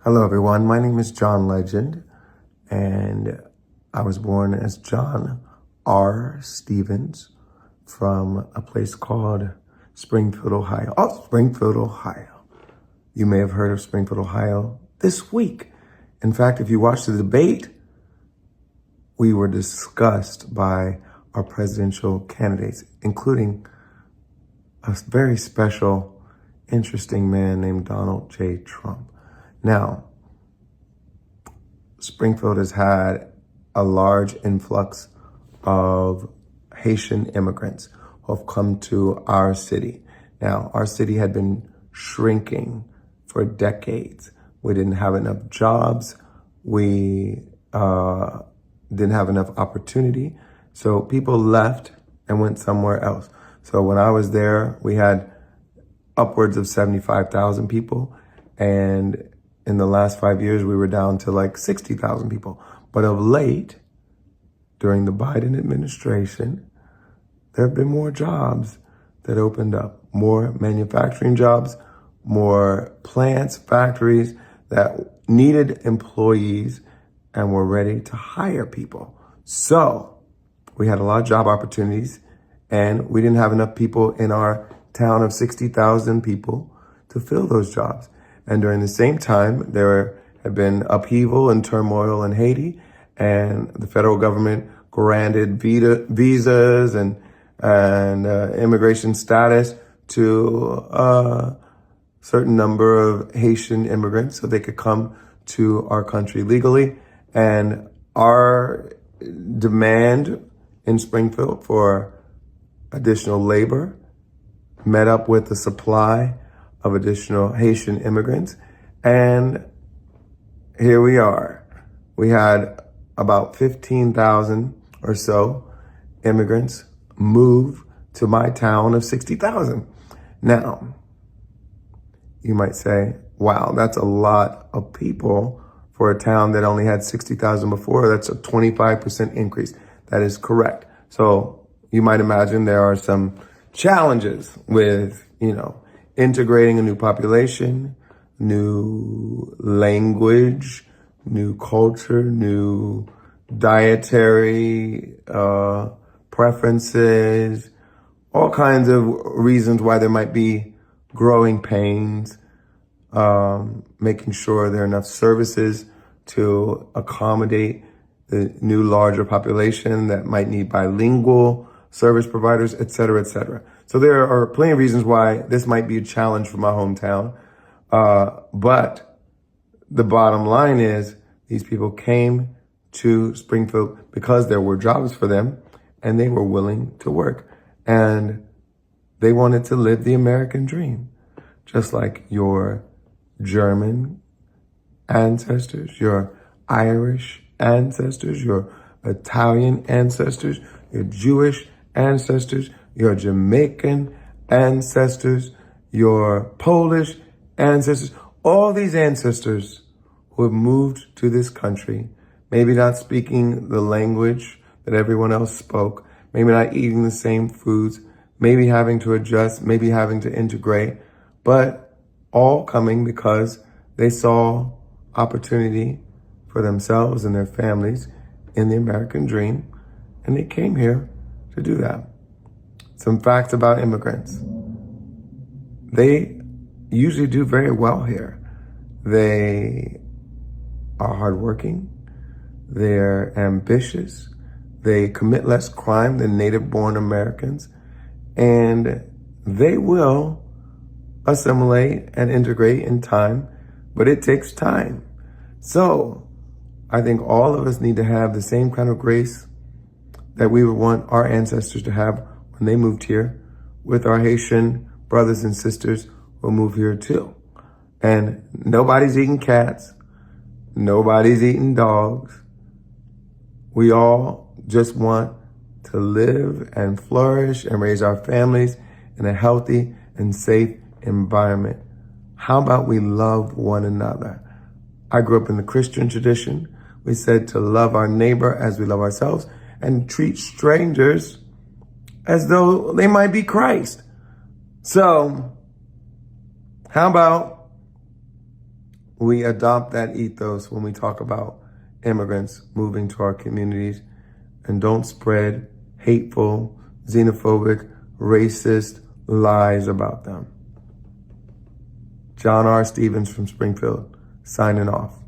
Hello, everyone. My name is John Legend, and I was born as John R. Stevens from a place called Springfield, Ohio. Oh, Springfield, Ohio. You may have heard of Springfield, Ohio this week. In fact, if you watched the debate, we were discussed by our presidential candidates, including a very special, interesting man named Donald J. Trump. Now, Springfield has had a large influx of Haitian immigrants who have come to our city. Now, our city had been shrinking for decades. We didn't have enough jobs. We didn't have enough opportunity. So people left and went somewhere else. So when I was there, we had upwards of 75,000 people. And in the last 5 years, we were down to like 60,000 people. But of late, during the Biden administration, there have been more jobs that opened up, more manufacturing jobs, more plants, factories that needed employees and were ready to hire people. So we had a lot of job opportunities, and we didn't have enough people in our town of 60,000 people to fill those jobs. And during the same time, there had been upheaval and turmoil in Haiti, and the federal government granted visas and immigration status to a certain number of Haitian immigrants so they could come to our country legally. And our demand in Springfield for additional labor met up with the supply of additional Haitian immigrants. And here we are. We had about 15,000 or so immigrants move to my town of 60,000. Now, you might say, wow, that's a lot of people for a town that only had 60,000 before. That's a 25% increase. That is correct. So you might imagine there are some challenges with, integrating a new population, new language, new culture, new dietary preferences, all kinds of reasons why there might be growing pains, making sure there are enough services to accommodate the new larger population that might need bilingual service providers, et cetera, et cetera. So there are plenty of reasons why this might be a challenge for my hometown. But the bottom line is these people came to Springfield because there were jobs for them and they were willing to work. And they wanted to live the American dream, just like your German ancestors, your Irish ancestors, your Italian ancestors, your Jewish ancestors, your Jamaican ancestors, your Polish ancestors, all these ancestors who have moved to this country, maybe not speaking the language that everyone else spoke, maybe not eating the same foods, maybe having to adjust, maybe having to integrate, but all coming because they saw opportunity for themselves and their families in the American dream, and they came here to do that. Some facts about immigrants. They usually do very well here. They are hardworking. They're ambitious. They commit less crime than native-born Americans. And they will assimilate and integrate in time, but it takes time. So I think all of us need to have the same kind of grace that we would want our ancestors to have when they moved here, with our Haitian brothers and sisters who move here too. And nobody's eating cats. Nobody's eating dogs. We all just want to live and flourish and raise our families in a healthy and safe environment. How about we love one another? I grew up in the Christian tradition. We said to love our neighbor as we love ourselves and treat strangers as though they might be Christ. So how about we adopt that ethos when we talk about immigrants moving to our communities, and don't spread hateful, xenophobic, racist lies about them. John R. Stevens from Springfield, signing off.